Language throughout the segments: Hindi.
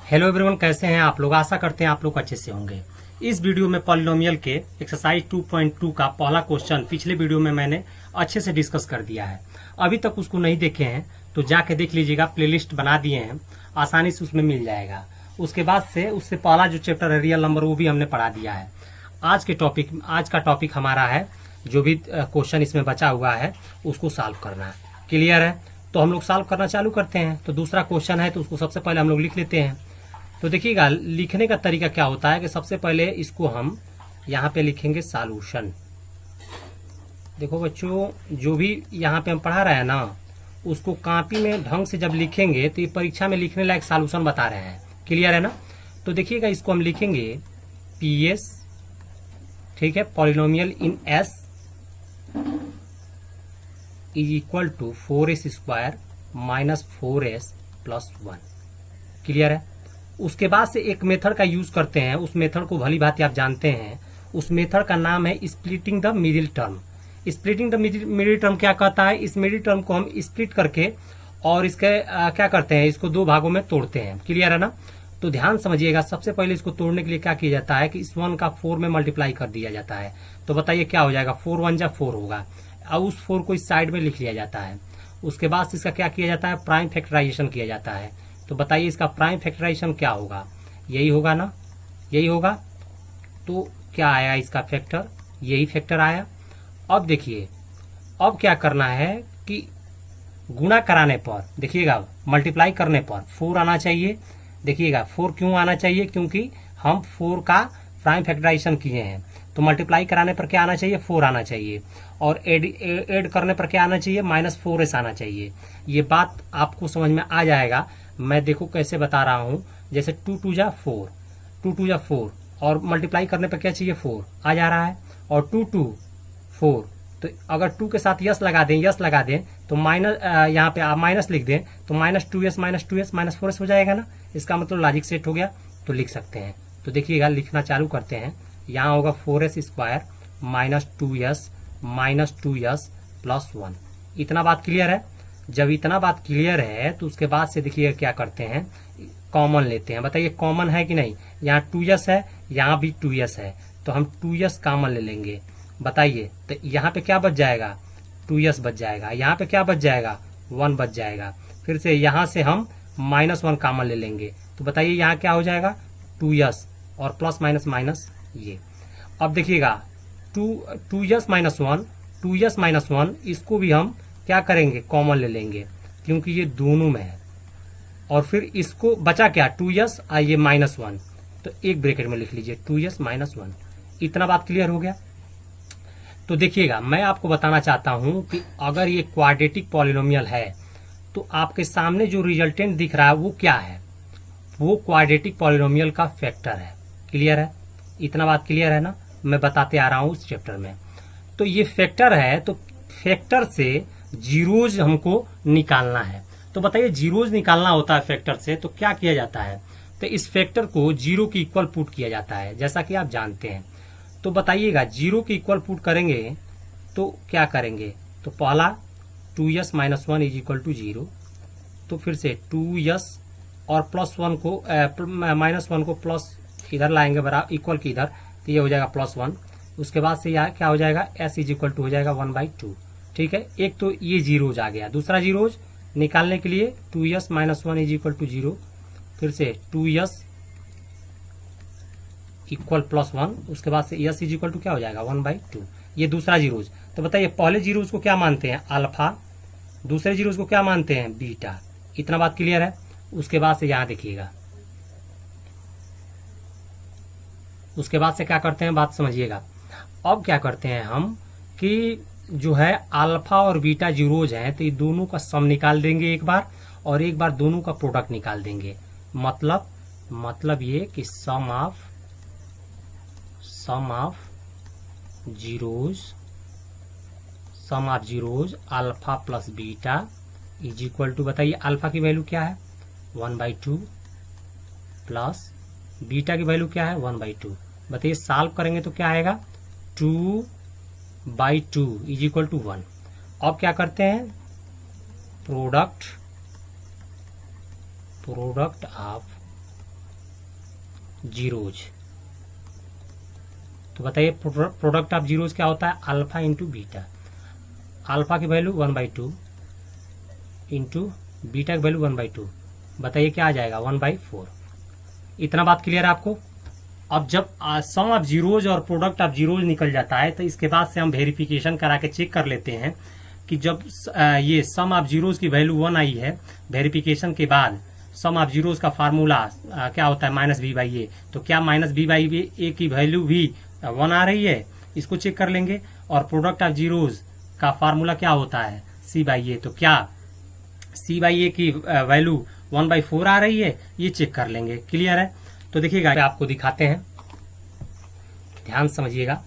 हेलो एवरीवन, कैसे हैं आप लोग। आशा करते हैं आप लोग अच्छे से होंगे। इस वीडियो में पॉलिनोमियल के एक्सरसाइज 2.2 का पहला क्वेश्चन पिछले वीडियो में मैंने अच्छे से डिस्कस कर दिया है। अभी तक उसको नहीं देखे हैं तो जाके देख लीजिएगा, प्लेलिस्ट बना दिए हैं, आसानी से उसमें मिल जाएगा। उसके बाद से उससे पहला जो चैप्टर है रियल नंबर, वो भी हमने पढ़ा दिया है। आज का टॉपिक हमारा है, जो भी क्वेश्चन इसमें बचा हुआ है उसको सॉल्व करना है। क्लियर है? तो हम लोग सॉल्व करना चालू करते हैं। तो दूसरा क्वेश्चन है तो उसको सबसे पहले हम लोग लिख लेते हैं। तो देखिएगा, लिखने का तरीका क्या होता है कि सबसे पहले इसको हम यहाँ पे लिखेंगे सॉल्यूशन। देखो बच्चों, जो भी यहाँ पे हम पढ़ा रहे हैं ना, उसको कॉपी में ढंग से जब लिखेंगे तो ये परीक्षा में लिखने लायक सॉल्यूशन बता रहे हैं। क्लियर है ना? तो देखिएगा, इसको हम लिखेंगे PS, ठीक है, polynomial in S is equal to 4s square minus 4s plus 1। Clear है? उसके बाद से एक मेथड का यूज करते हैं। उस मेथड को भली भांति आप जानते हैं। उस मेथड का नाम है splitting the middle term. Splitting the middle term क्या कहता है? इस मिडिल टर्म को हम स्प्लिट करके और इसके क्या करते हैं, इसको दो भागों में तोड़ते हैं। क्लियर है ना? तो ध्यान समझिएगा, सबसे पहले इसको तोड़ने के लिए क्या किया जाता है कि इस 1 का 4 में मल्टीप्लाई कर दिया जाता है। तो बताइए क्या हो जाएगा? 4 1 जा 4 होगा। अब उस 4 को इस साइड में लिख लिया जाता है। उसके बाद इसका क्या किया जाता है? प्राइम फैक्टराइजेशन किया जाता है। तो बताइए इसका प्राइम फैक्टराइजेशन क्या होगा? यही होगा ना? यही होगा। तो क्या आया इसका फैक्टर? यही फैक्टर आया। अब देखिए, अब क्या करना है कि गुणा कराने पर, देखिएगा, मल्टीप्लाई करने पर 4 आना चाहिए। देखिएगा 4 क्यों आना चाहिए? क्योंकि हम 4 का प्राइम फैक्टराइजेशन किए हैं। तो मल्टीप्लाई कराने पर क्या आना चाहिए? 4 आना चाहिए। और एड करने पर क्या आना चाहिए? -4s आना चाहिए। ये बात आपको समझ में आ जाएगा। मैं देखो कैसे बता रहा हूं। जैसे 2 2 जा 4, 2 2 जा 4, और मल्टीप्लाई करने पर क्या चाहिए? 4 आ जा रहा है। और 2 2 4, तो अगर 2 के साथ यस लगा दें तो माइनस, यहाँ पे आप माइनस लिख दें तो -2s -4s हो जाएगा ना। इसका मतलब लॉजिक सेट हो गया। तो लिख सकते हैं। तो देखिएगा, लिखना चालू करते हैं। यहाँ होगा 4s स्क्वायर -2s प्लस 1। इतना बात क्लियर है? जब इतना बात क्लियर है तो उसके बाद से देखिए क्या करते हैं, कॉमन लेते हैं। बताइए कॉमन है कि नहीं? यहाँ 2s है, यहाँ भी 2s है, तो हम 2s कॉमन ले लेंगे। बताइए, तो यहाँ पे क्या बच जाएगा? 2s बच जाएगा। यहाँ पे क्या बच जाएगा? 1 बच जाएगा। फिर से यहाँ से हम -1 कॉमन ले लेंगे। तो बताइए यहाँ क्या हो जाएगा? 2s और प्लस माइनस माइनस ये। अब देखिएगा 2s माइनस 1, इसको भी हम क्या करेंगे? कॉमन ले लेंगे, क्योंकि ये दोनों में है। और फिर इसको बचा क्या? 2s और ये -1, तो एक ब्रैकेट में लिख लीजिए 2s -1। इतना बात क्लियर हो गया? तो देखिएगा, मैं आपको बताना चाहता हूं कि अगर ये क्वाड्रेटिक पॉलिनोमियल है तो आपके सामने जो रिजल्टेंट दिख रहा है वो क्या है? वो क्वाड्रेटिक पॉलिनोमियल का फैक्टर है। क्लियर है? इतना बात क्लियर है ना? मैं बताते आ रहा हूं उस चैप्टर में। तो ये फैक्टर है, तो फैक्टर से जीरोज हमको निकालना है। तो बताइए, जीरोज निकालना होता है फैक्टर से, तो क्या किया जाता है? तो इस फैक्टर को 0 के इक्वल पुट किया जाता है, जैसा कि आप जानते हैं। तो बताइएगा 0 के इक्वल पुट करेंगे तो क्या करेंगे? तो पहला 2s -1 इज इक्वल टू 0। तो फिर से 2s और +1 को -1 को प्लस इधर लाएंगे, बराबर इक्वल की इधर, तो ये हो जाएगा +1। उसके बाद से यहाँ क्या हो जाएगा? s इज इक्वल टू हो जाएगा 1/2। ठीक है, एक तो ये जीरोज आ गया। दूसरा जीरोज निकालने के लिए 2s -1 इज इक्वल टू 0, फिर से 2s इक्वल +1, उसके बाद से s इज इक्वल टू क्या हो जाएगा? 1/2। ये दूसरा जीरोज। तो बताइए, पहले जीरोज को क्या मानते हैं? अल्फा। दूसरे जीरोज को क्या मानते हैं? बीटा। इतना बात क्लियर है? उसके बाद से यहां देखिएगा, उसके बाद से क्या करते हैं, बात समझिएगा। अब क्या करते हैं हम कि जो है अल्फा और बीटा जीरोज हैं, तो ये दोनों का सम निकाल देंगे एक बार, और एक बार दोनों का प्रोडक्ट निकाल देंगे। मतलब ये कि sum of zeros alpha plus beta is equal to, बताइए अल्फा की वैल्यू क्या है? 1/2 प्लस बीटा की वैल्यू क्या है? 1/2। बताइए सॉल्व करेंगे तो क्या आएगा? 2/2 इज इक्वल टू 1। अब क्या करते हैं? Product of zeros. तो बताइए प्रोडक्ट ऑफ जीरोज क्या होता है? Alpha into beta. अल्फा की वैल्यू 1/2 इंटू बीटा की वैल्यू 1/2। बताइए क्या आ जाएगा? 1/4। इतना बात क्लियर है आपको? अब जब सम ऑफ जीरोज और प्रोडक्ट ऑफ जीरोज निकल जाता है तो इसके बाद से हम वेरिफिकेशन करा के चेक कर लेते हैं कि जब ये सम ऑफ जीरोज की वैल्यू 1 आई है, वेरिफिकेशन के बाद सम ऑफ जीरोज का फार्मूला क्या होता है? -b/a। तो क्या -b/a की वैल्यू भी 1 आ रही है? इसको चेक कर लेंगे। और प्रोडक्ट ऑफ जीरोज का फार्मूला क्या होता है? c/a। तो क्या c/a की वैल्यू 1/4 आ रही है? ये चेक कर लेंगे। क्लियर है? तो देखिएगा आपको दिखाते हैं, ध्यान समझिएगा।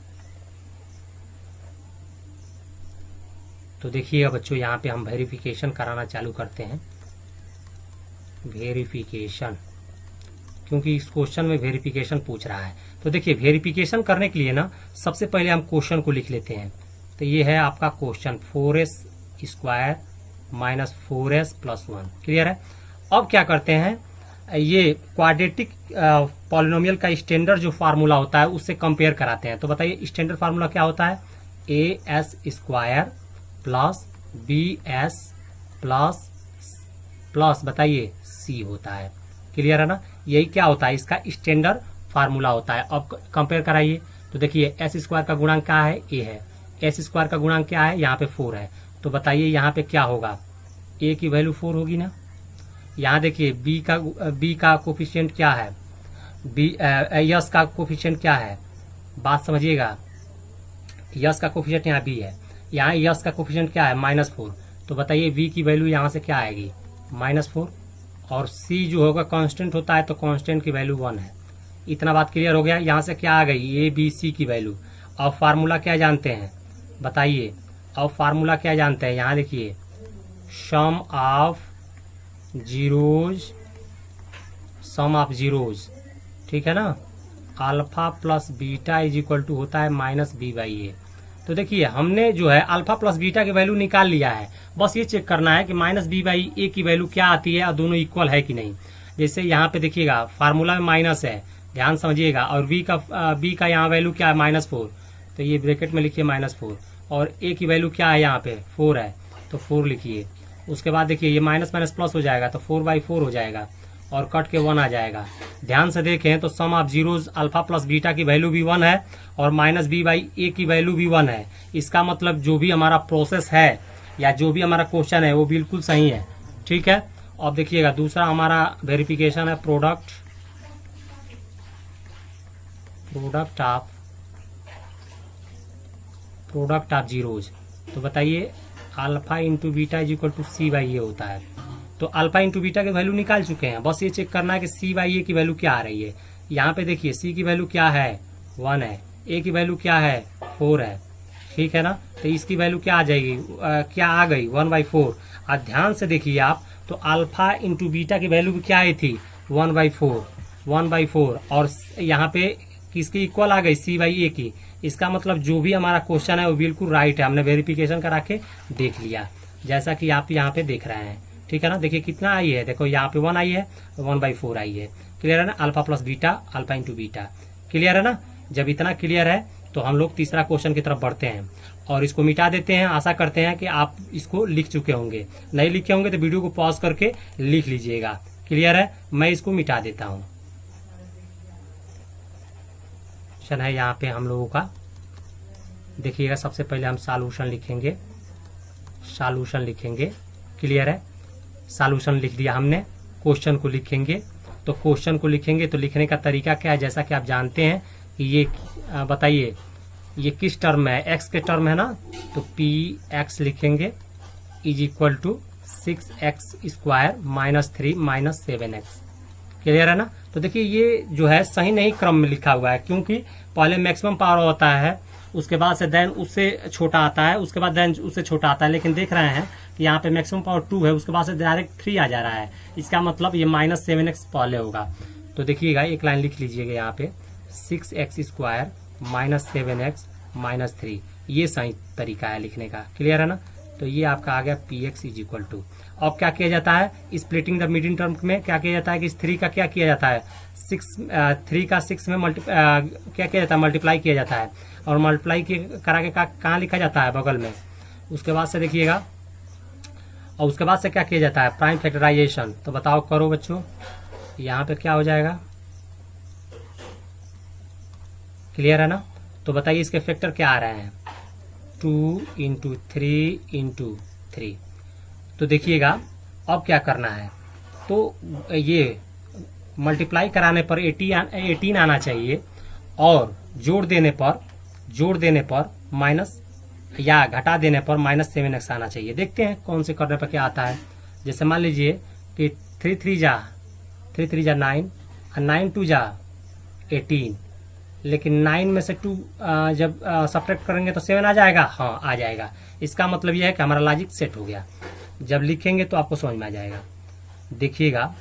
तो देखिएगा बच्चों, यहाँ पे हम वेरिफिकेशन कराना चालू करते हैं। वेरिफिकेशन, क्योंकि इस क्वेश्चन में वेरिफिकेशन पूछ रहा है। तो देखिए वेरिफिकेशन करने के लिए ना सबसे पहले हम क्वेश्चन को लिख लेते हैं। तो ये है आपका क्वेश्चन 4s² - 4s + 1। क्लियर है? अब क्या करते हैं, ये क्वाड्रेटिक पॉलिनोमियल का स्टैंडर्ड जो फार्मूला होता है उससे कंपेयर कराते हैं। तो बताइए स्टैंडर्ड फार्मूला क्या होता है? as² + bs प्लस बताइए c होता है। क्लियर है ना? यही क्या होता है? इसका स्टैंडर्ड फार्मूला होता है। अब कंपेयर कराइए। तो देखिए s² का गुणांक क्या है? a है। s² का गुणांक क्या है? यहाँ पे 4 है। तो बताइए यहाँ पे क्या होगा? a की वैल्यू 4 होगी ना। यहाँ देखिए b का कोफिशिएंट क्या है? यस का कोफिशिएंट क्या है? बात समझिएगा। यस का कोफिशिएंट यहाँ b है। यहाँ यस का कोफिशिएंट क्या है? -4। तो बताइए v की वैल्यू यहाँ से क्या आएगी? -4। और c जो होगा कांस्टेंट होता है, तो कांस्टेंट की वैल्यू 1 है। इतना बात क्लियर हो गया। यहाँ से क्या आ गई? a b c की वैल्यू। अब फार्मूला क्या जानते हैं? बताइए अब फार्मूला क्या जानते हैं? यहाँ देखिए सम ऑफ जीरोज, ठीक है ना। Alpha plus beta is equal to होता है -b/a। तो देखिए हमने जो है अल्फा प्लस बीटा की वैल्यू निकाल लिया है। बस ये चेक करना है कि -b/a की वैल्यू क्या आती है और दोनों इक्वल है कि नहीं। जैसे यहाँ पे देखिएगा फार्मूला में माइनस है, ध्यान समझिएगा। और b का यहाँ वैल्यू क्या है? -4। तो ये ब्रैकेट में लिखिए -4। और a की वैल्यू क्या है? यहाँ पे 4 है, तो 4 लिखिए। उसके बाद देखिए ये माइनस माइनस प्लस हो जाएगा, तो 4/4 हो जाएगा और कट के 1 आ जाएगा। ध्यान से देखें तो sum of zeros alpha plus beta की वैल्यू भी 1 है और -b/a की वैल्यू भी 1 है। इसका मतलब जो भी हमारा प्रोसेस है या जो भी हमारा क्वेश्चन है वो बिल्कुल सही है। ठीक है। अब देखिएगा दूसरा हमारा वेरिफिकेशन है प्रोडक्ट ऑफ जीरोज। तो बताइए alpha into beta is equal to c/a होता है। तो अल्फा इंटू बीटा की वैल्यू निकाल चुके हैं, बस ये चेक करना है कि c/a की वैल्यू क्या आ रही है। यहाँ पे देखिए c की वैल्यू क्या है? 1 है। a की वैल्यू क्या है? 4 है। ठीक है ना। तो इसकी वैल्यू क्या आ जाएगी? क्या आ गई? 1/4। और ध्यान से देखिए आप, तो अल्फा इंटू बीटा की वैल्यू क्या आई थी? 1/4 और यहाँ पे किसकी इक्वल आ गई? c/a की। इसका मतलब जो भी हमारा क्वेश्चन है वो बिल्कुल राइट है। हमने वेरिफिकेशन करा के देख लिया, जैसा कि आप यहाँ पे देख रहे हैं। ठीक है ना। देखिए कितना आई है, देखो यहाँ पे 1 आई है, 1/4 आई है। क्लियर है ना। Alpha plus beta, alpha into beta. Clear है ना। जब इतना क्लियर है तो हम लोग तीसरा क्वेश्चन की तरफ बढ़ते हैं और इसको मिटा देते हैं। आशा करते हैं कि आप इसको लिख चुके होंगे। नहीं लिखे होंगे तो वीडियो को पॉज करके लिख लीजिएगा। क्लियर है। मैं इसको मिटा देता हूँ। क्वेश्चन है यहाँ पे हम लोगों का, देखिएगा। सबसे पहले हम सॉल्यूशन लिखेंगे। क्लियर है। सॉल्यूशन लिख दिया हमने। क्वेश्चन को लिखेंगे। तो क्वेश्चन को लिखेंगे तो लिखने का तरीका क्या है? जैसा कि आप जानते हैं कि ये बताइए ये किस टर्म में है? एक्स के टर्म है ना। तो px लिखेंगे is equal to 6x² -3 -7x। Clear है ना। तो देखिए ये जो है सही नहीं क्रम में लिखा हुआ है, क्योंकि पहले मैक्सिमम पावर होता है, उसके बाद से देन उससे छोटा आता है, उसके बाद देन उससे छोटा आता है। लेकिन देख रहे हैं कि यहाँ पे मैक्सिमम पावर 2 है, उसके बाद से डायरेक्ट 3 आ जा रहा है। इसका मतलब ये -7x पहले होगा। तो देखिएगा एक लाइन लिख लीजिएगा यहाँ पे 6x² -7x -3। ये सही तरीका है लिखने का। क्लियर है ना। तो ये आपका आ गया P x is equal to. अब क्या किया जाता है स्प्लिटिंग द मीडियन टर्म में, क्या किया जाता है कि इस 3 का क्या किया जाता है 3 का 6 में क्या किया जाता है मल्टीप्लाई किया जाता है, और मल्टीप्लाई करा के कहाँ लिखा जाता है बगल में। उसके बाद से देखिएगा, और उसके बाद से क्या किया जाता है प्राइम फैक्टराइजेशन। तो बताओ करो बच्चों, यहाँ पे क्या हो जाएगा, क्लियर है ना। तो बताइए इसके फैक्टर क्या आ रहे हैं 2 इंटू 3 इंटू 3। तो देखिएगा अब क्या करना है, तो ये मल्टीप्लाई कराने पर 18 आना चाहिए, और जोड़ देने पर माइनस या घटा देने पर -7x आना चाहिए। देखते हैं कौन से करने पर क्या आता है। जैसे मान लीजिए कि 3 3 जा 9 और 9 2 जा 18, लेकिन 9 में से 2 जब सब्ट्रैक्ट करेंगे तो 7 आ जाएगा। हाँ आ जाएगा। इसका मतलब यह है कि हमारा लॉजिक सेट हो गया। जब लिखेंगे तो आपको समझ में आ जाएगा। देखिएगा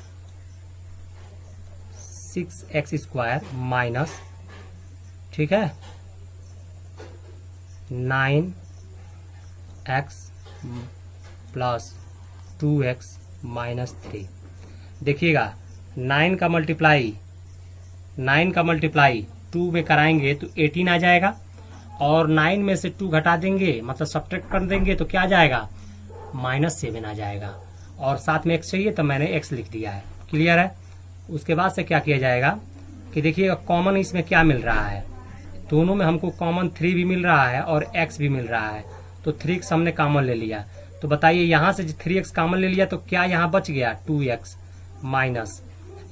6x² माइनस, ठीक है, 9x प्लस 2x माइनस 3। देखिएगा 9 का मल्टीप्लाई 2 में कराएंगे तो 18 आ जाएगा, और 9 में से 2 घटा देंगे मतलब सब्ट्रैक्ट कर देंगे तो क्या आ जाएगा -7 आ जाएगा। और साथ में x चाहिए तो मैंने x लिख दिया है, क्लियर है। उसके बाद से क्या किया जाएगा कि देखिएगा कॉमन इसमें क्या मिल रहा है, दोनों में हमको कॉमन 3 भी मिल रहा है और x भी मिल रहा है। तो 3x हमने कॉमन ले लिया। तो बताइए यहाँ से 3x कॉमन ले लिया तो क्या यहाँ बच गया 2x माइनस,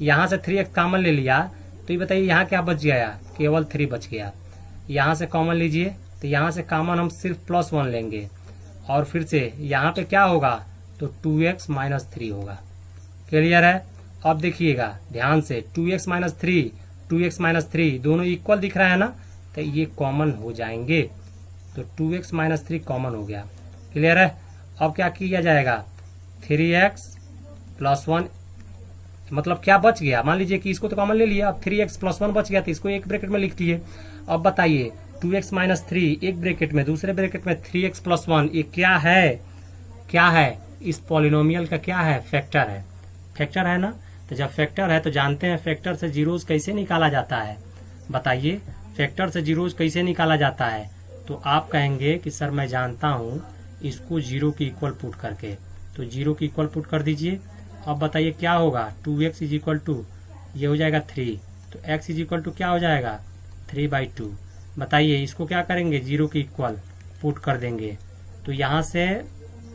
यहाँ से 3x कॉमन ले लिया तो ये बताइए यहाँ क्या बच गया, केवल 3 बच गया। यहाँ से कॉमन लीजिए तो यहाँ से कॉमन हम सिर्फ +1 लेंगे, और फिर से यहाँ पे क्या होगा तो 2x माइनस 3 होगा, क्लियर है। अब देखिएगा ध्यान से 2x माइनस 3 दोनों इक्वल दिख रहा है ना, तो ये कॉमन हो जाएंगे। तो 2x माइनस 3 कॉमन हो गया, क्लियर है। अब क्या किया जाएगा 3x प्लस 1, मतलब क्या बच गया, मान लीजिए कि इसको तो कॉमन ले लिया, अब 3x प्लस 1 बच गया तो इसको एक ब्रैकेट में लिख दिए। अब बताइए 2x माइनस 3 एक ब्रैकेट में, दूसरे ब्रैकेट में 3x प्लस 1, ये क्या है इस पॉलिनोमियल का क्या है, फैक्टर है ना। तो जब फैक्टर है तो जानते हैं फैक्टर से जीरोस कैसे निकाला जाता है। बताइए फैक्टर से जीरोस कैसे निकाला जाता है। तो आप कहेंगे कि सर मैं जानता हूं इसको 0 की इक्वल पुट करके, तो 0 की इक्वल पुट कर दीजिए। अब बताइए क्या होगा 2x इज इक्वल टू ये हो जाएगा 3, तो x इज इक्वल टू क्या हो जाएगा 3/2। बताइए इसको क्या करेंगे 0 की इक्वल पुट कर देंगे, तो यहाँ से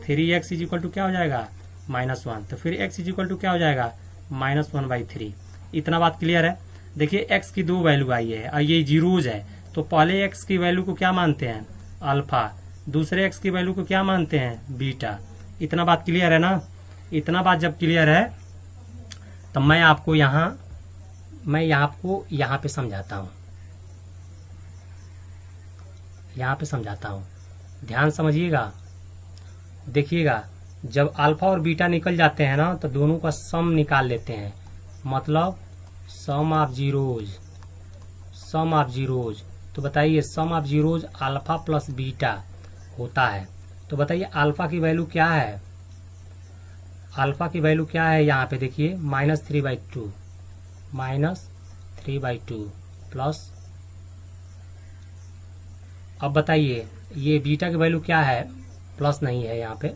3x इज इक्वल टू क्या हो जाएगा -1, तो फिर x इज इक्वल टू क्या हो जाएगा -1/3। इतना बात क्लियर है। देखिए x की 2 वैल्यू आई है और ये जीरोज है, तो पहले x की वैल्यू को क्या मानते हैं अल्फा, दूसरे x की वैल्यू को क्या मानते हैं बीटा। इतना बात क्लियर है ना। इतना बात जब क्लियर है तो मैं आपको यहाँ पे समझाता हूँ, ध्यान समझिएगा। देखिएगा जब अल्फा और बीटा निकल जाते हैं ना तो दोनों का सम निकाल लेते हैं, मतलब सम ऑफ जीरोज। तो बताइए sum of zeros alpha plus beta होता है। तो बताइए अल्फा की वैल्यू क्या है, यहाँ पे देखिए -3/2 प्लस, अब बताइए ये बीटा की वैल्यू क्या है, प्लस नहीं है यहाँ पे,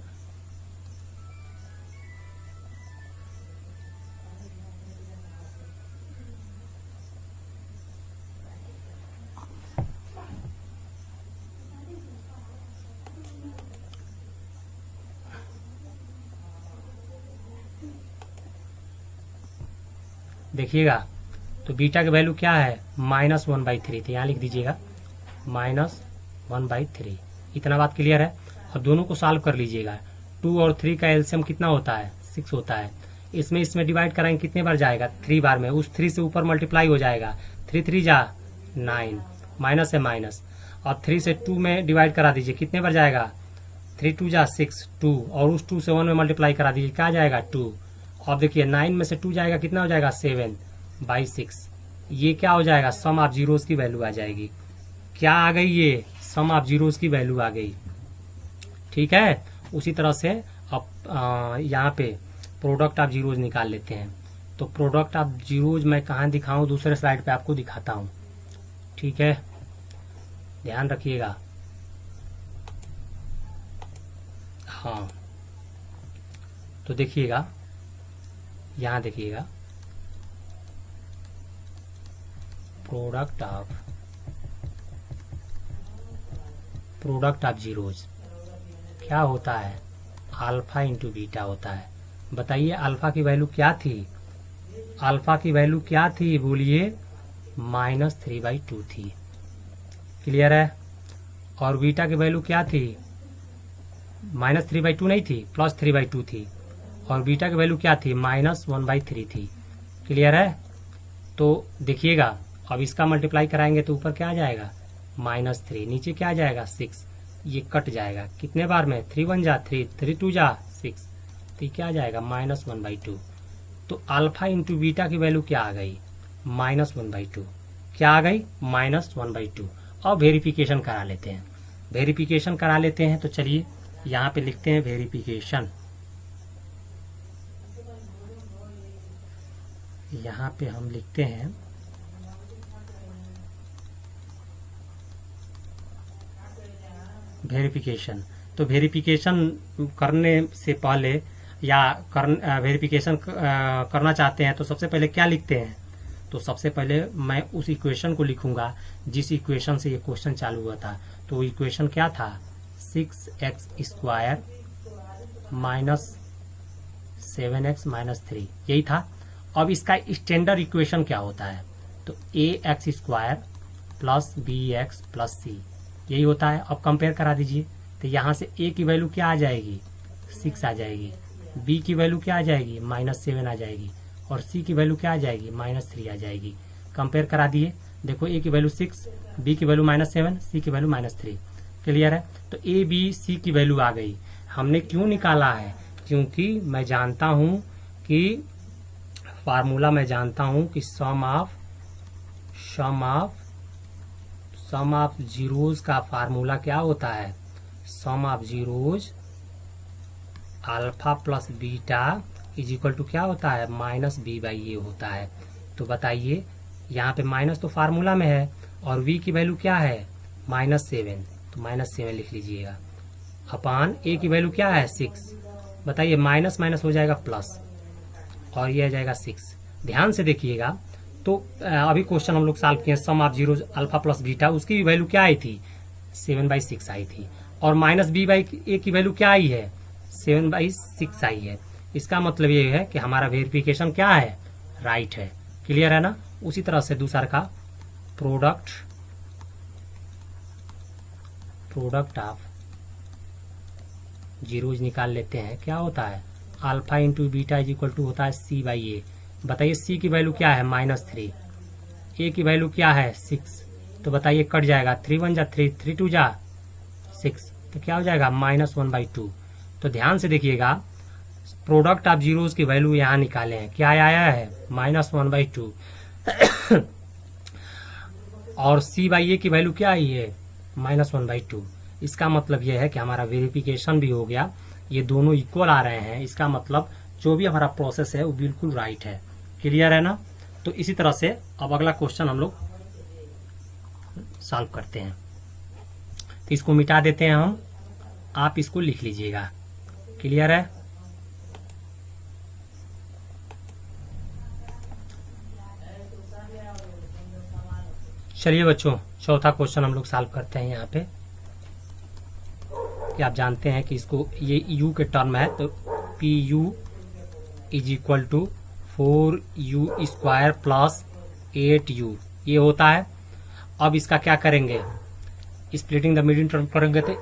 देखिएगा तो बीटा की वैल्यू क्या है -1/3, तो यहाँ लिख दीजिएगा -1/3। इतना बात क्लियर है। और दोनों को सॉल्व कर लीजिएगा। 2 और 3 का एलसीएम कितना होता है 6 होता है। इसमें डिवाइड कराएंगे कितने बार जाएगा 3 बार में, उस 3 से ऊपर मल्टीप्लाई हो जाएगा, 3 3 जा 9, माइनस है माइनस, और 3 से 2 में डिवाइड करा दीजिए, कितने बार जाएगा 3 2 जा 6 2, और उस 2 से 1 में मल्टीप्लाई करा दीजिए, क्या जाएगा 2। अब देखिए 9 में से 2 जाएगा, कितना हो जाएगा 7/6। ये क्या हो जाएगा सम ऑफ जीरोस की वैल्यू आ जाएगी। क्या आ गई, ये सम ऑफ जीरोस की वैल्यू आ गई, ठीक है। उसी तरह से अब यहाँ पे प्रोडक्ट ऑफ जीरोज निकाल लेते हैं। तो प्रोडक्ट ऑफ जीरोज मैं कहाँ दिखाऊं, दूसरे स्लाइड पे आपको दिखाता हूँ, ठीक है, ध्यान रखिएगा। हाँ, तो देखिएगा, यहाँ देखिएगा, प्रोडक्ट ऑफ जीरोज क्या होता है, अल्फा इंटू बीटा होता है। बताइए अल्फा की वैल्यू क्या थी, अल्फा की वैल्यू क्या थी, बोलिए -3/2 थी, क्लियर है। और बीटा की वैल्यू क्या थी, -3/2 नहीं थी, +3/2 थी। और बीटा की वैल्यू क्या थी, -1/3 थी, क्लियर है। तो देखिएगा अब इसका मल्टीप्लाई कराएंगे तो ऊपर क्या आ जाएगा, -3, नीचे क्या आ जाएगा 6, ये कट जाएगा कितने बार में, 3 1 जा 3, 3 2 जा 6, तो क्या आ जाएगा -1/2। तो अल्फा इंटू बीटा की वैल्यू क्या आ गई, -1/2, क्या आ गई, -1/2। अब वेरिफिकेशन करा लेते हैं, वेरिफिकेशन करा लेते हैं। तो चलिए यहाँ पे लिखते हैं वेरिफिकेशन, यहाँ पे हम लिखते हैं वेरिफिकेशन। तो वेरिफिकेशन करने से पहले या वेरिफिकेशन करना चाहते हैं तो सबसे पहले क्या लिखते हैं, तो सबसे पहले मैं उस इक्वेशन को लिखूंगा जिस इक्वेशन से ये क्वेश्चन चालू हुआ था। तो इक्वेशन क्या था, 6x² -7x -3, यही था। अब इसका स्टैंडर्ड इक्वेशन क्या होता है, तो ax² + bx + c, यही होता है। अब कंपेयर करा दीजिए, तो यहाँ से a की वैल्यू क्या आ जाएगी, 6 आ जाएगी, b की वैल्यू क्या आ जाएगी, -7 आ जाएगी, और c की वैल्यू क्या आ जाएगी, -3 आ जाएगी। कंपेयर करा दिए, देखो a की वैल्यू 6, b की वैल्यू -7, c की वैल्यू -3, क्लियर है। तो a b c की वैल्यू आ गई। हमने क्यों निकाला है, क्योंकि मैं जानता हूं कि फार्मूला मैं जानता हूं कि सम ऑफ जीरोज का फार्मूला क्या होता है, sum of zeros alpha plus beta = क्या होता है, -b/a होता है। तो बताइए यहाँ पे माइनस तो फार्मूला में है और v की वैल्यू क्या है, -7, तो -7 लिख लीजिएगा, अपान a की वैल्यू क्या है 6, बताइए माइनस माइनस हो जाएगा प्लस, और ये आ जाएगा 6। ध्यान से देखिएगा, तो अभी क्वेश्चन हम लोग सॉल्व किए, sum of zeros alpha plus beta, उसकी वैल्यू क्या आई थी, 7/6 आई थी, और -b/a की वैल्यू क्या आई है, 7/6 आई है। इसका मतलब ये है कि हमारा वेरिफिकेशन क्या है, राइट है, क्लियर है ना। उसी तरह से दूसरा का प्रोडक्ट ऑफ जीरोज निकाल लेते हैं। क्या होता है, अल्फा इंटू बीटा = होता है c/a। बताइए c की वैल्यू क्या है, -3, a की वैल्यू क्या है 6, तो बताइए कट जाएगा, 3 1 जा 3, 3 2 जा 6, तो क्या हो जाएगा, -1/2। तो ध्यान से देखिएगा, प्रोडक्ट ऑफ जीरोज की वैल्यू यहाँ निकाले हैं, क्या आया है, -1/2 और c/a की वैल्यू क्या आई है, -1/2। इसका मतलब यह है कि हमारा वेरिफिकेशन भी हो गया, ये दोनों इक्वल आ रहे हैं, इसका मतलब जो भी हमारा प्रोसेस है वो बिल्कुल राइट है, क्लियर है ना। तो इसी तरह से अब अगला क्वेश्चन हम लोग सॉल्व करते हैं। तो इसको मिटा देते हैं हम, आप इसको लिख लीजिएगा, क्लियर है। चलिए बच्चों, चौथा क्वेश्चन हम लोग सॉल्व करते हैं। यहाँ पे कि आप जानते हैं कि इसको ये u के टर्म है, तो pu = 4u² + 8u ये होता है। अब इसका क्या करेंगे, स्प्लिटिंग द मिडिल टर्म करेंगे, तो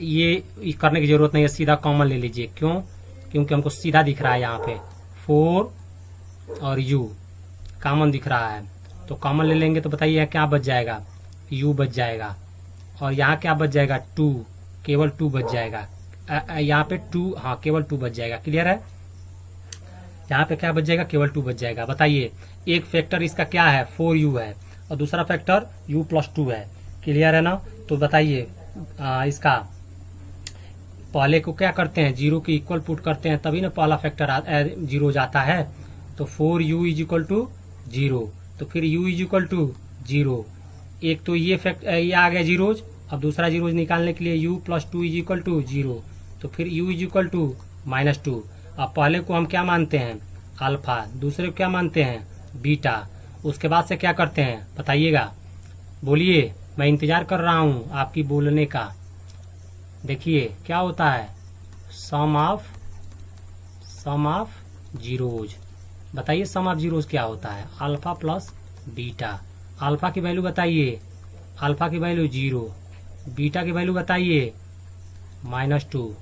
ये करने की जरूरत नहीं है, सीधा कॉमन ले लीजिए। क्यों, क्योंकि हमको सीधा दिख रहा है यहाँ पे 4 और u कॉमन दिख रहा है, तो कॉमन ले लेंगे। तो बताइए क्या बच जाएगा, u बच जाएगा, और यहाँ क्या बच जाएगा, 2, केवल 2 बच जाएगा। यहाँ पे 2, हाँ केवल 2 बच जाएगा, क्लियर है। यहाँ पे क्या बच जाएगा, केवल 2 बच जाएगा। बताइए एक फैक्टर इसका क्या है, 4u है, और दूसरा फैक्टर u + 2 है, क्लियर है ना। तो बताइए इसका पहले को क्या करते हैं, जीरो के इक्वल पुट करते हैं, तभी ना पहला फैक्टर जीरो जाता है। तो 4u is equal to zero, तो फिर u is equal to zero. एक तो ये आ गया जीरोज, अब दूसरा जीरोज निकालने के लिए u plus two is equal to zero, तो फिर u इज इक्वल टू -2। अब पहले को हम क्या मानते हैं, अल्फा, दूसरे को क्या मानते हैं, बीटा। उसके बाद से क्या करते हैं बताइएगा, बोलिए, मैं इंतजार कर रहा हूं आपकी बोलने का। देखिए क्या होता है, सम ऑफ जीरोज। बताइए सम ऑफ जीरोज क्या होता है, अल्फा प्लस बीटा। अल्फा की वैल्यू बताइए, अल्फा की वैल्यू 0, बीटा की वैल्यू बताइए -2।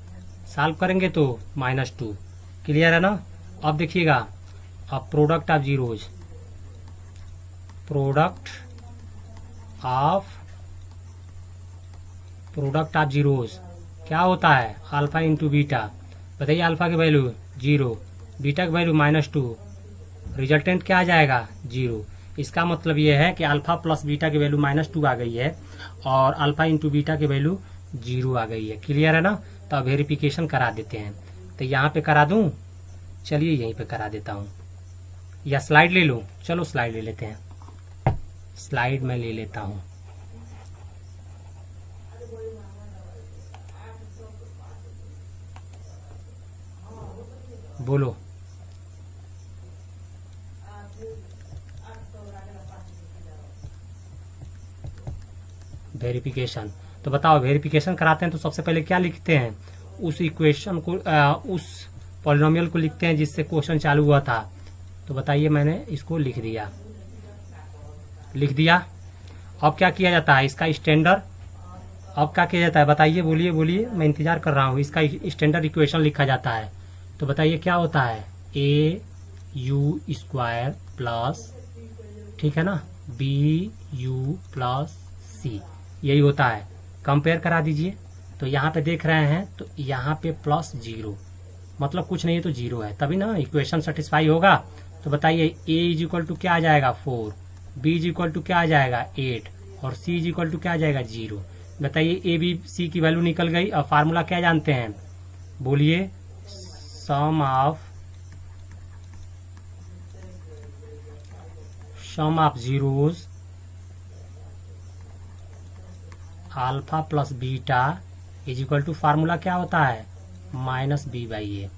सॉल्व करेंगे तो -2। क्लियर है ना। अब देखिएगा, अब product of zeros, product of zeros क्या होता है, अल्फा इंटू बीटा। बताइए अल्फा की वैल्यू 0, बीटा की वैल्यू -2, रिजल्टेंट क्या आ जाएगा 0। इसका मतलब यह है कि अल्फा प्लस बीटा की वैल्यू -2 आ गई है और अल्फा इंटू बीटा की वैल्यू 0 आ गई है। क्लियर है ना। तो वेरिफिकेशन करा देते हैं। तो यहाँ पे करा दूं, चलिए यहीं पे करा देता हूँ, या स्लाइड ले लूं। चलो स्लाइड ले लेते हैं, स्लाइड में ले लेता हूँ। बोलो, वेरिफिकेशन। तो बताओ, वेरिफिकेशन कराते हैं तो सबसे पहले क्या लिखते हैं, उस इक्वेशन को उस पॉलिनोमियल को लिखते हैं जिससे क्वेश्चन चालू हुआ था। तो बताइए, मैंने इसको लिख दिया। अब क्या किया जाता है, इसका स्टैंडर्ड, अब क्या किया जाता है बताइए, बोलिए, मैं इंतजार कर रहा हूँ। इसका स्टैंडर्ड इक्वेशन लिखा जाता है। तो बताइए क्या होता है, au² प्लस, ठीक है ना, bu प्लस c, यही होता है। कंपेयर करा दीजिए। तो यहाँ पे देख रहे हैं, तो यहाँ पे +0, मतलब कुछ नहीं है तो 0 है, तभी ना इक्वेशन सेटिस्फाई होगा। तो बताइए a इज इक्वल टू क्या आ जाएगा 4, b इज इक्वल टू क्या आ जाएगा 8 और c इज इक्वल टू क्या आ जाएगा 0। बताइए a b c की वैल्यू निकल गई। और फार्मूला क्या जानते हैं, बोलिए, sum of zeros alpha plus beta is equal to, formula क्या होता है, -b/a।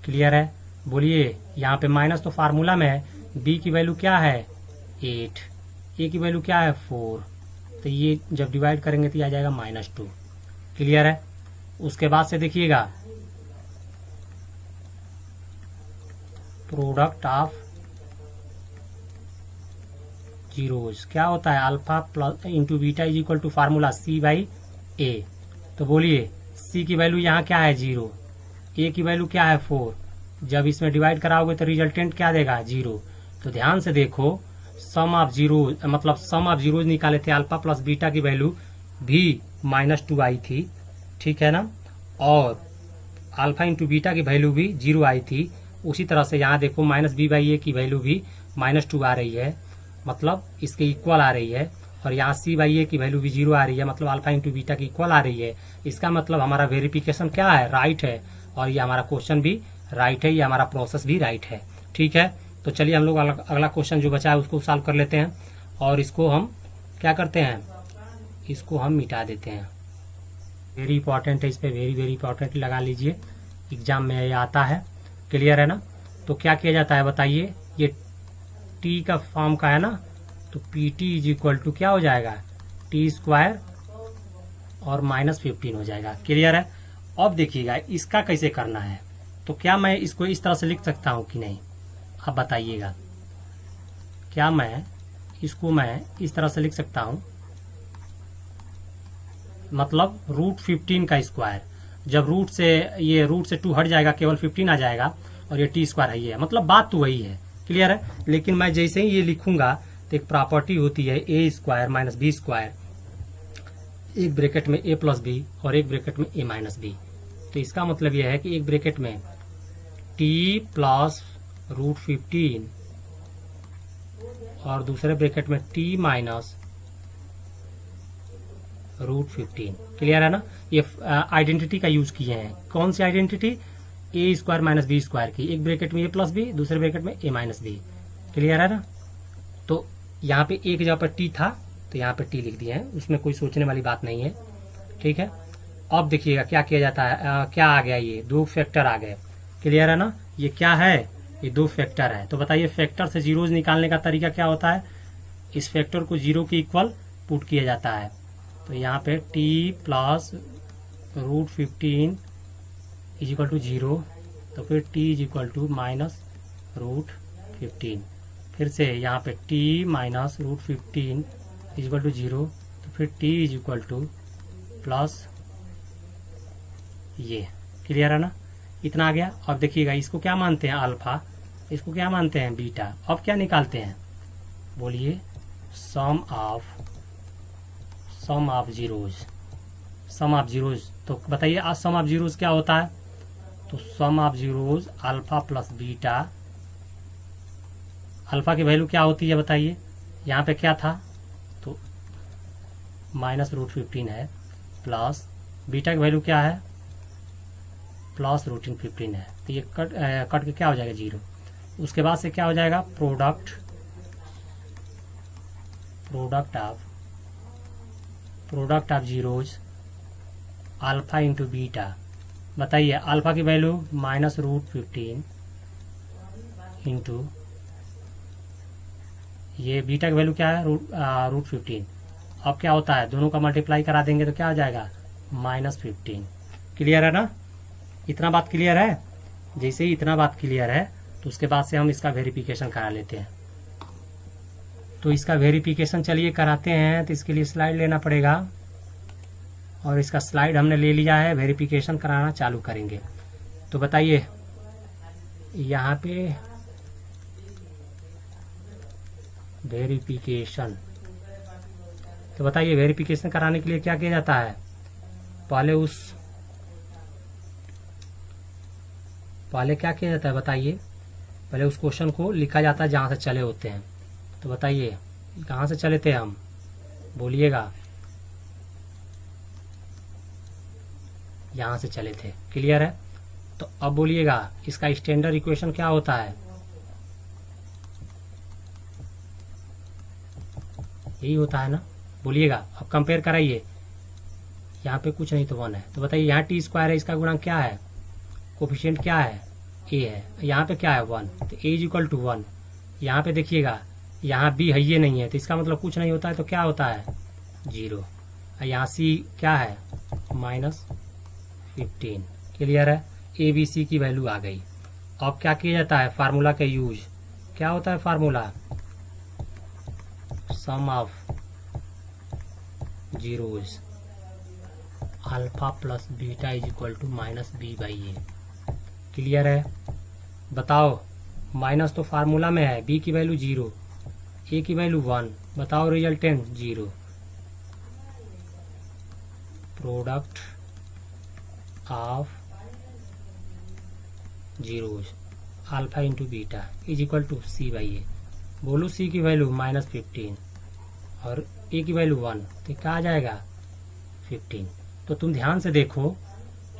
क्लियर है। बोलिए, यहाँ पे माइनस तो फार्मूला में है, b की वैल्यू क्या है 8, a की वैल्यू क्या है 4, तो ये जब डिवाइड करेंगे तो ये आ जाएगा -2। क्लियर है। उसके बाद से देखिएगा, प्रोडक्ट ऑफ जीरोज क्या होता है, alpha plus into beta is equal to formula c/a। तो बोलिए, c की वैल्यू यहाँ क्या है 0, a की वैल्यू क्या है 4, जब इसमें डिवाइड कराओगे तो रिजल्टेंट क्या देगा 0। तो ध्यान से देखो, सम ऑफ जीरोज, मतलब सम ऑफ जीरोज निकाले थे, अल्फा प्लस बीटा की वैल्यू भी -2 आई थी, ठीक है ना, और अल्फा इंटू बीटा की वैल्यू भी 0 आई थी। उसी तरह से यहाँ देखो -b/a की वैल्यू भी -2 आ रही है, मतलब इसके इक्वल आ रही है, और यहाँ c/a की वैल्यू भी 0 आ रही है, मतलब अल्फा इंटू बीटा की इक्वल आ रही है। इसका मतलब हमारा वेरिफिकेशन क्या है, राइट है, और ये हमारा क्वेश्चन भी राइट है, ये हमारा प्रोसेस भी राइट है। ठीक है। तो चलिए हम लोग अगला क्वेश्चन जो बचा है उसको सॉल्व कर लेते हैं, और इसको हम क्या करते हैं, इसको हम मिटा देते हैं। वेरी इंपॉर्टेंट है, इस पर वेरी इंपॉर्टेंट लगा लीजिए, एग्जाम में ये आता है। क्लियर है ना। तो क्या किया जाता है बताइए, ये टी का फॉर्म का है ना, तो P t is equal to क्या हो जाएगा, t² और -15 हो जाएगा। क्लियर है। अब देखिएगा इसका कैसे करना है, तो क्या मैं इसको इस तरह से लिख सकता हूं कि नहीं, आप बताइएगा, क्या मैं इसको इस तरह से लिख सकता हूं, मतलब √15 का स्क्वायर, जब रूट से 2 हट जाएगा, केवल 15 आ जाएगा, और ये t² है, ये मतलब बात तो वही है। क्लियर है। लेकिन मैं जैसे ही ये लिखूंगा तो एक प्रॉपर्टी होती है a² - b², एक ब्रैकेट में a + b और एक ब्रैकेट में a - b। तो इसका मतलब यह है कि एक ब्रैकेट में t + √15 और दूसरे ब्रैकेट में t - √15। क्लियर है ना। ये आइडेंटिटी का यूज किए हैं। कौन सी आइडेंटिटी? ए स्क्वायर माइनस बी स्क्वायर की। एक ब्रैकेट में ए प्लस बी, दूसरे ब्रैकेट में ए माइनस बी। क्लियर है ना। तो यहाँ पे एक जगह पर टी था तो यहाँ पे टी लिख दिया है, उसमें कोई सोचने वाली बात नहीं है। ठीक है। अब देखिएगा क्या किया जाता है। क्या आ गया, ये दो फैक्टर आ गए। क्लियर है ना। ये क्या है? ये दो फैक्टर है। तो बताइए फैक्टर से जीरोज निकालने का तरीका क्या होता है? इस फैक्टर को जीरो के इक्वल पुट किया जाता है। तो यहाँ पे t plus √15 is equal to 0, तो फिर t is equal to minus √15। फिर से यहाँ पे t minus √15 is equal to 0, तो फिर t is equal to plus ये। क्लियर है ना। इतना आ गया। अब देखिएगा इसको क्या मानते हैं? अल्फा। इसको क्या मानते हैं? बीटा। अब क्या निकालते हैं? बोलिए। Sum of zeros. Sum of zeros. तो बताइए आज सम ऑफ जीरोज क्या होता है? तो sum of zeros alpha plus beta. Alpha की वैल्यू क्या होती है बताइए? यहाँ पे क्या था? तो माइनस √15 है, प्लस बीटा की वैल्यू क्या है? प्लस √15 है। तो ये कट के क्या हो जाएगा? 0। उसके बाद से क्या हो जाएगा? Product of zeros alpha into beta. बताइए अल्फा की वैल्यू माइनस √15 इंटू ये बीटा की वैल्यू क्या है? √15। अब क्या होता है? दोनों का मल्टीप्लाई करा देंगे तो क्या हो जाएगा? -15। क्लियर है ना। इतना बात क्लियर है। जैसे ही इतना बात क्लियर है तो उसके बाद से हम इसका वेरिफिकेशन करा लेते हैं। तो इसका वेरिफिकेशन चलिए कराते हैं। तो इसके लिए स्लाइड लेना पड़ेगा और इसका स्लाइड हमने ले लिया है। वेरिफिकेशन कराना चालू करेंगे। तो बताइए यहाँ पे वेरिफिकेशन। तो बताइए वेरिफिकेशन कराने के लिए क्या किया जाता है? पहले क्या किया जाता है बताइए? पहले उस क्वेश्चन को लिखा जाता है जहां से चले होते हैं। तो बताइए कहां से चले थे हम? बोलिएगा। यहां से चले थे। क्लियर है। तो अब बोलिएगा इसका स्टैंडर्ड इक्वेशन क्या होता है? यही होता है ना। बोलिएगा। अब कंपेयर कराइए। यहाँ पे कुछ नहीं तो 1 है। तो बताइए यहाँ टी स्क्वायर है, इसका गुणांक क्या है? कोफिशिएंट क्या है? ए है। यहाँ पे क्या है? 1। तो ए इज इक्वल टू 1। यहाँ पे देखिएगा यहाँ बी है ये नहीं है, तो इसका मतलब कुछ नहीं होता है। तो क्या होता है? 0। यहाँ सी क्या है? -15। क्लियर है। ए बी सी की वैल्यू आ गई। अब क्या किया जाता है? फार्मूला का यूज। क्या होता है formula? Sum of zeros alpha plus beta is equal to -b/a। Clear है। बताओ माइनस तो फार्मूला में है। b की वैल्यू 0, a की वैल्यू 1। बताओ resultant 0। Product of zeros alpha into beta is equal to c/a। बोलो c की वैल्यू -15 और a की वैल्यू 1, तो क्या आ जाएगा? 15। तो तुम ध्यान से देखो।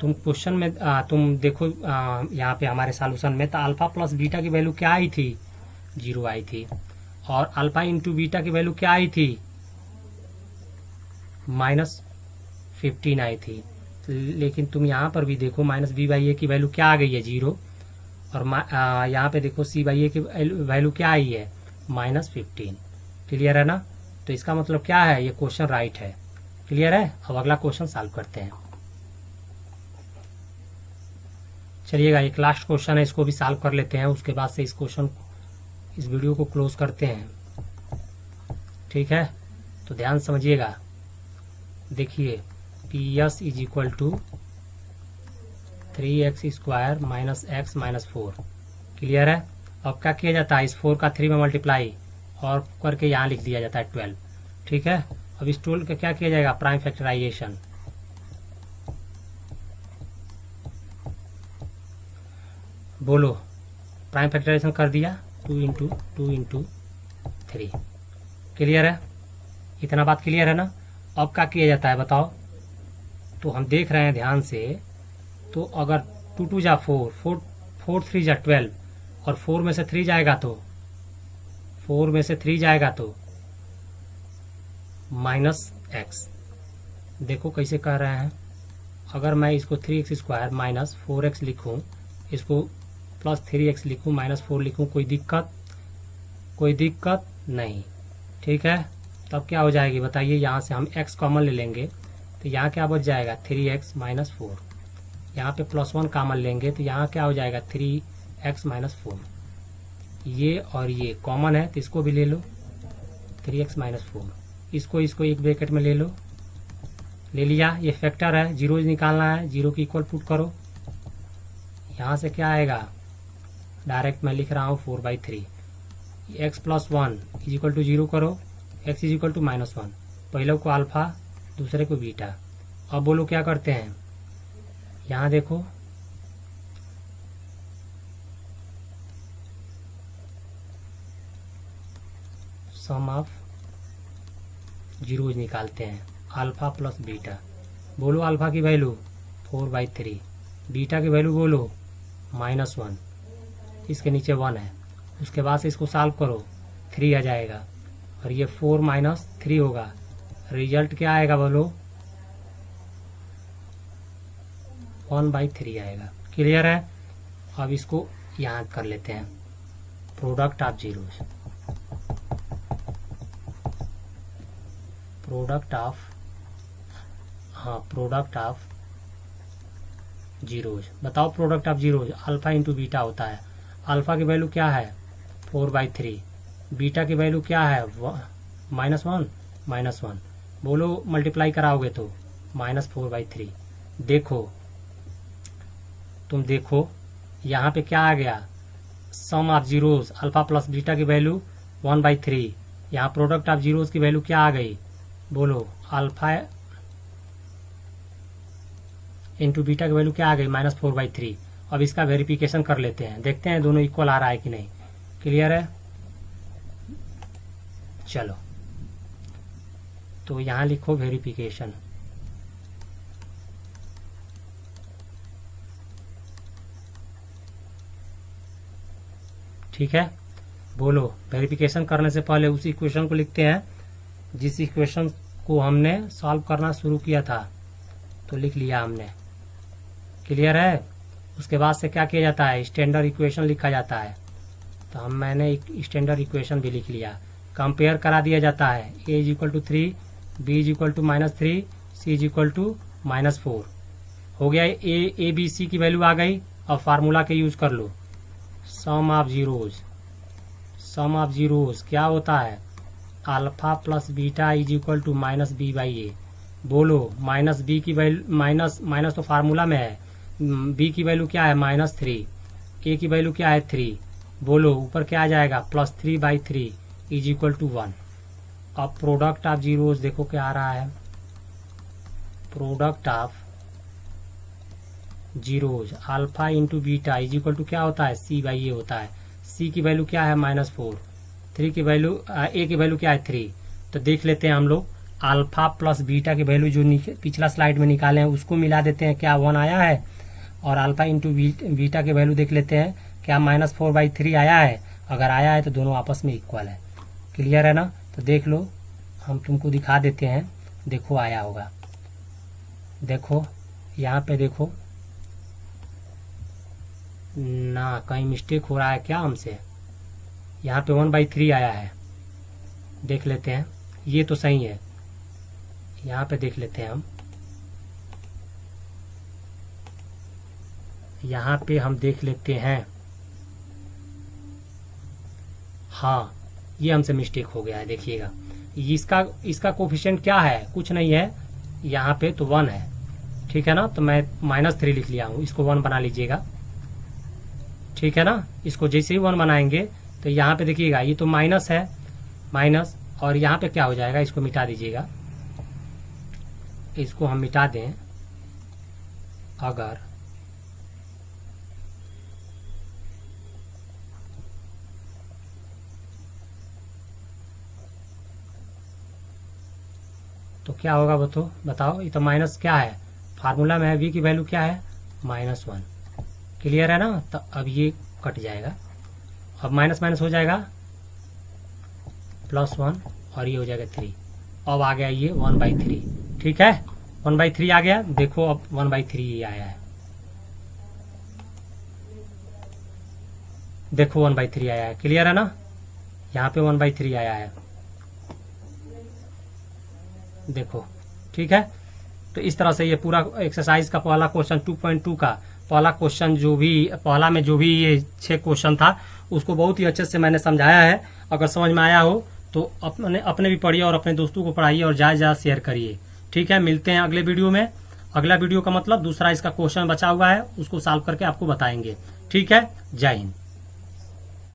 तुम क्वेश्चन में तुम देखो यहाँ पे हमारे सॉल्यूशन में तो अल्फा प्लस बीटा की वैल्यू क्या आई थी? 0 आई थी। और अल्फा इंटू बीटा की वैल्यू क्या आई थी? -15 आई थी। लेकिन तुम यहाँ पर भी देखो -b/a की वैल्यू क्या आ गई है? 0। और यहाँ पे देखो c/a की वैल्यू क्या आई है? -15। क्लियर है ना। तो इसका मतलब क्या है? ये क्वेश्चन राइट है। क्लियर है। अब अगला क्वेश्चन सॉल्व करते हैं। चलिएगा एक लास्ट क्वेश्चन है, इसको भी सॉल्व कर लेते हैं। उसके बाद से इस वीडियो को क्लोज करते हैं। ठीक है। तो ध्यान समझिएगा। देखिए PS is equal to 3x² - x - 4। Clear है। अब क्या किया जाता है? इस 4 का 3 में मल्टीप्लाई और करके यहाँ लिख दिया जाता है 12। ठीक है। अब इस 12 का क्या किया जाएगा? Prime factorisation. बोलो प्राइम फैक्टराइजेशन कर दिया। 2 × 3। क्लियर है। इतना बात क्लियर है ना। अब क्या किया जाता है बताओ। तो हम देख रहे हैं ध्यान से, तो अगर 2 2 जा 4, 4 3 जा 12 और 4 में से 3 जाएगा तो -x। देखो कैसे कर रहे हैं। अगर मैं इसको 3x² माइनस 4x लिखूं, इसको +3x लिखूं, -4 लिखूं, कोई दिक्कत नहीं। ठीक है, तब क्या हो जाएगी बताइए। यहाँ से हम x कॉमन ले लेंगे तो यहाँ क्या बच जाएगा 3x - 4। यहाँ पे +1 कॉमन लेंगे तो यहाँ क्या हो जाएगा 3x - 4। ये और ये कॉमन है तो इसको भी ले लो 3x - 4। इसको एक ब्रैकेट में ले लो, ले लिया। ये फैक्टर है, जीरोज निकालना है, जीरो की इक्वल पुट करो। यहाँ से क्या आएगा, डायरेक्ट मैं लिख रहा हूँ 4/3। x + 1 = 0 करो, x = -1। पहले को अल्फा, दूसरे को बीटा। अब बोलो क्या करते हैं। यहाँ देखो सम ऑफ जीरोज निकालते हैं, अल्फा प्लस बीटा। बोलो अल्फा की वैल्यू 4/3, बीटा की वैल्यू बोलो -1, इसके नीचे 1 है। उसके बाद से इसको सॉल्व करो, 3 आ जाएगा और ये 4 - 3 होगा। रिजल्ट क्या आएगा बोलो 1/3 आएगा। क्लियर है। अब इसको याद कर लेते हैं, product of zeros, product of zeros. बताओ product of zeros alpha into beta होता है। अल्फा की वैल्यू क्या है 4/3, बीटा की वैल्यू क्या है -1। बोलो मल्टीप्लाई कराओगे तो -4/3। देखो तुम देखो यहाँ पे क्या आ गया, sum of zeros alpha plus beta की वैल्यू 1/3। यहाँ प्रोडक्ट ऑफ जीरोज की वैल्यू क्या आ गई बोलो, अल्फा इंटू बीटा की वैल्यू क्या आ गई -4/3। अब इसका वेरिफिकेशन कर लेते हैं, देखते हैं दोनों इक्वल आ रहा है कि नहीं। क्लियर है। चलो तो यहाँ लिखो वेरिफिकेशन। ठीक है, बोलो वेरिफिकेशन करने से पहले उस इक्वेशन को लिखते हैं जिस इक्वेशन को हमने सॉल्व करना शुरू किया था। तो लिख लिया हमने। क्लियर है। उसके बाद से क्या किया जाता है, स्टैंडर्ड इक्वेशन लिखा जाता है। तो मैंने एक स्टैंडर्ड इक्वेशन भी लिख लिया। कंपेयर करा दिया जाता है, a = 3, b = -3, c = -4। हो गया a b c की वैल्यू आ गई। अब फार्मूला के यूज कर लो, सम ऑफ जीरोज क्या होता है, अल्फा प्लस बीटा = -b/a। बोलो -b की वैल्यू माइनस तो फार्मूला में है, b की वैल्यू क्या है -3, a की वैल्यू क्या है 3। बोलो ऊपर क्या आ जाएगा +3/3 = 1। अब प्रोडक्ट ऑफ जीरोज देखो क्या आ रहा है, product of zeros alpha into beta = क्या होता है c/a होता है। c की वैल्यू क्या है -4, 3 की वैल्यू a की वैल्यू क्या है 3। तो देख लेते हैं हम लोग अल्फा प्लस बीटा की वैल्यू जो पिछला स्लाइड में निकाले हैं उसको मिला देते हैं, क्या 1 आया है। और अल्फा इंटू बीटा की वैल्यू देख लेते हैं, क्या -4/3 आया है। अगर आया है तो दोनों आपस में इक्वल है। क्लियर है ना। तो देख लो, हम तुमको दिखा देते हैं, देखो आया होगा। देखो यहाँ पे देखो ना, कहीं मिस्टेक हो रहा है क्या हमसे। यहाँ पे 1/3 आया है, देख लेते हैं। ये तो सही है, यहाँ पे देख लेते हैं हम। यहाँ पे हम देख लेते हैं, हाँ ये हमसे मिस्टेक हो गया है। देखिएगा इसका कोफिशिएंट क्या है, कुछ नहीं है, यहाँ पे तो 1 है। ठीक है ना। तो मैं -3 लिख लिया हूँ, इसको 1 बना लीजिएगा। ठीक है ना। इसको जैसे ही 1 बनाएंगे तो यहाँ पे देखिएगा ये तो माइनस है, माइनस, और यहाँ पे क्या हो जाएगा, इसको मिटा दीजिएगा। इसको हम मिटा दें, अगर तो क्या होगा वो तो बताओ। ये तो माइनस क्या है, फार्मूला में है v की वैल्यू क्या है -1। क्लियर है ना। तो अब ये कट जाएगा, अब माइनस माइनस हो जाएगा +1 और ये हो जाएगा 3। अब आ गया ये 1/3। ठीक है 1/3 आ गया। देखो अब 1/3 ही आया है, देखो 1/3 आया है। क्लियर है ना, यहाँ पे 1/3 आया है, देखो। ठीक है तो इस तरह से ये पूरा एक्सरसाइज का पहला क्वेश्चन 2.2 का पहला क्वेश्चन जो भी पहला में जो भी ये 6 क्वेश्चन था उसको बहुत ही अच्छे से मैंने समझाया है। अगर समझ में आया हो तो अपने भी पढ़िए और अपने दोस्तों को पढ़ाइए और ज़्यादा शेयर करिए। ठीक है मिलते हैं अगले वीडियो में। अगला वीडियो का मतलब दूसरा इसका क्वेश्चन बचा हुआ है, उसको सॉल्व करके आपको बताएंगे। ठीक है, जय हिंद।